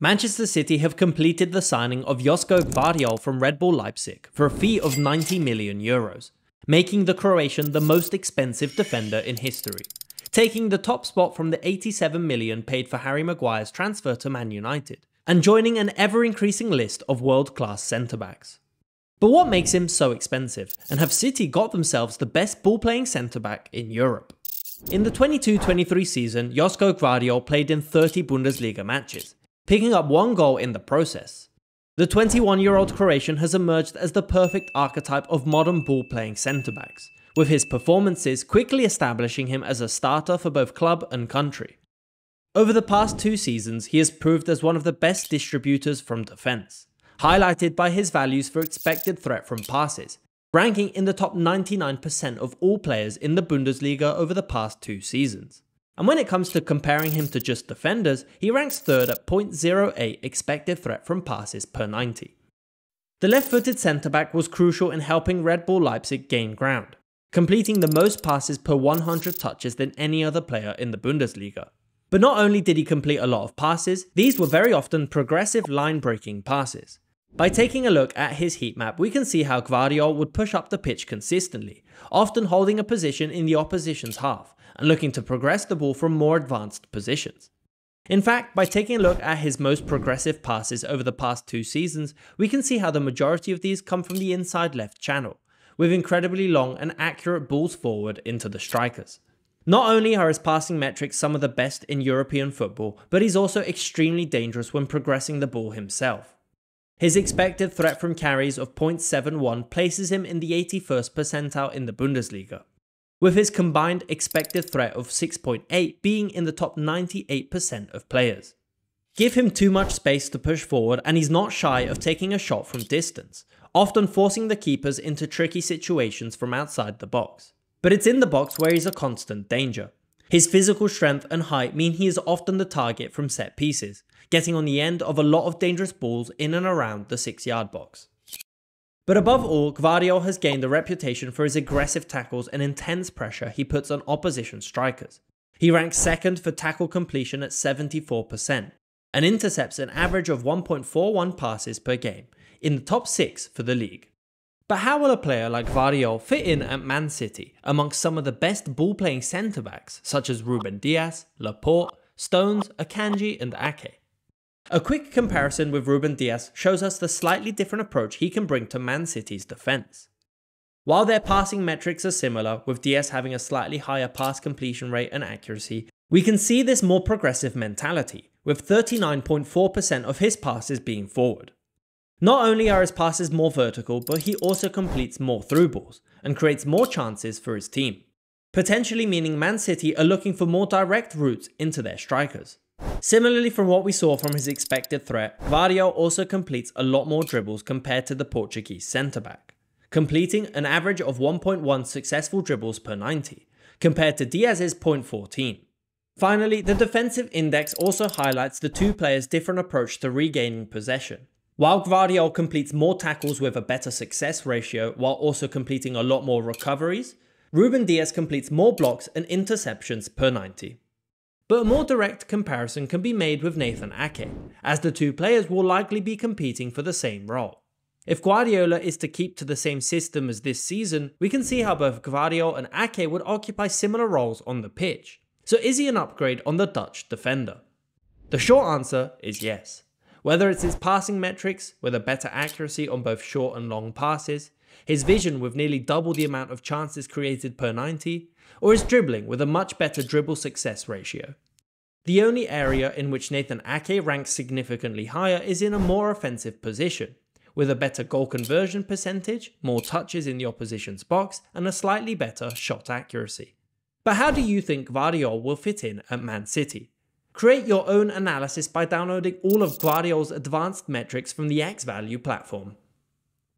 Manchester City have completed the signing of Josko Gvardiol from Red Bull Leipzig for a fee of €90 million, making the Croatian the most expensive defender in history, taking the top spot from the €87 million paid for Harry Maguire's transfer to Man United, and joining an ever-increasing list of world-class centre-backs. But what makes him so expensive, and have City got themselves the best ball-playing centre-back in Europe? In the 22-23 season, Josko Gvardiol played in 30 Bundesliga matches, picking up 1 goal in the process. The 21-year-old Croatian has emerged as the perfect archetype of modern ball-playing centre-backs, with his performances quickly establishing him as a starter for both club and country. Over the past 2 seasons, he has proved as one of the best distributors from defence, highlighted by his values for expected threat from passes, ranking in the top 99% of all players in the Bundesliga over the past 2 seasons. And when it comes to comparing him to just defenders, he ranks 3rd at 0.08 expected threat from passes per 90. The left-footed centre-back was crucial in helping Red Bull Leipzig gain ground, completing the most passes per 100 touches than any other player in the Bundesliga. But not only did he complete a lot of passes, these were very often progressive line-breaking passes. By taking a look at his heat map, we can see how Gvardiol would push up the pitch consistently, often holding a position in the opposition's half, and looking to progress the ball from more advanced positions. In fact, by taking a look at his most progressive passes over the past 2 seasons, we can see how the majority of these come from the inside left channel, with incredibly long and accurate balls forward into the strikers. Not only are his passing metrics some of the best in European football, but he's also extremely dangerous when progressing the ball himself. His expected threat from carries of 0.71 places him in the 81st percentile in the Bundesliga, with his combined expected threat of 6.8 being in the top 98% of players. Give him too much space to push forward and he's not shy of taking a shot from distance, often forcing the keepers into tricky situations from outside the box. But it's in the box where he's a constant danger. His physical strength and height mean he is often the target from set pieces, getting on the end of a lot of dangerous balls in and around the 6-yard box. But above all, Gvardiol has gained a reputation for his aggressive tackles and intense pressure he puts on opposition strikers. He ranks 2nd for tackle completion at 74%, and intercepts an average of 1.41 passes per game, in the top 6 for the league. But how will a player like Gvardiol fit in at Man City amongst some of the best ball-playing centre-backs such as Ruben Dias, Laporte, Stones, Akanji and Ake? A quick comparison with Ruben Dias shows us the slightly different approach he can bring to Man City's defence. While their passing metrics are similar, with Dias having a slightly higher pass completion rate and accuracy, we can see this more progressive mentality, with 39.4% of his passes being forward. Not only are his passes more vertical, but he also completes more through balls, and creates more chances for his team, potentially meaning Man City are looking for more direct routes into their strikers. Similarly from what we saw from his expected threat, Gvardiol also completes a lot more dribbles compared to the Portuguese centre-back, completing an average of 1.1 successful dribbles per 90, compared to Dias's 0.14. Finally, the defensive index also highlights the 2 players' different approach to regaining possession. While Gvardiol completes more tackles with a better success ratio while also completing a lot more recoveries, Ruben Dias completes more blocks and interceptions per 90. But a more direct comparison can be made with Nathan Ake, as the 2 players will likely be competing for the same role. If Guardiola is to keep to the same system as this season, we can see how both Gvardiol and Ake would occupy similar roles on the pitch. So is he an upgrade on the Dutch defender? The short answer is yes. Whether it's his passing metrics, with a better accuracy on both short and long passes, his vision with nearly double the amount of chances created per 90, or his dribbling with a much better dribble success ratio. The only area in which Nathan Ake ranks significantly higher is in a more offensive position, with a better goal conversion percentage, more touches in the opposition's box, and a slightly better shot accuracy. But how do you think Gvardiol will fit in at Man City? Create your own analysis by downloading all of Gvardiol's advanced metrics from the Xvalue platform.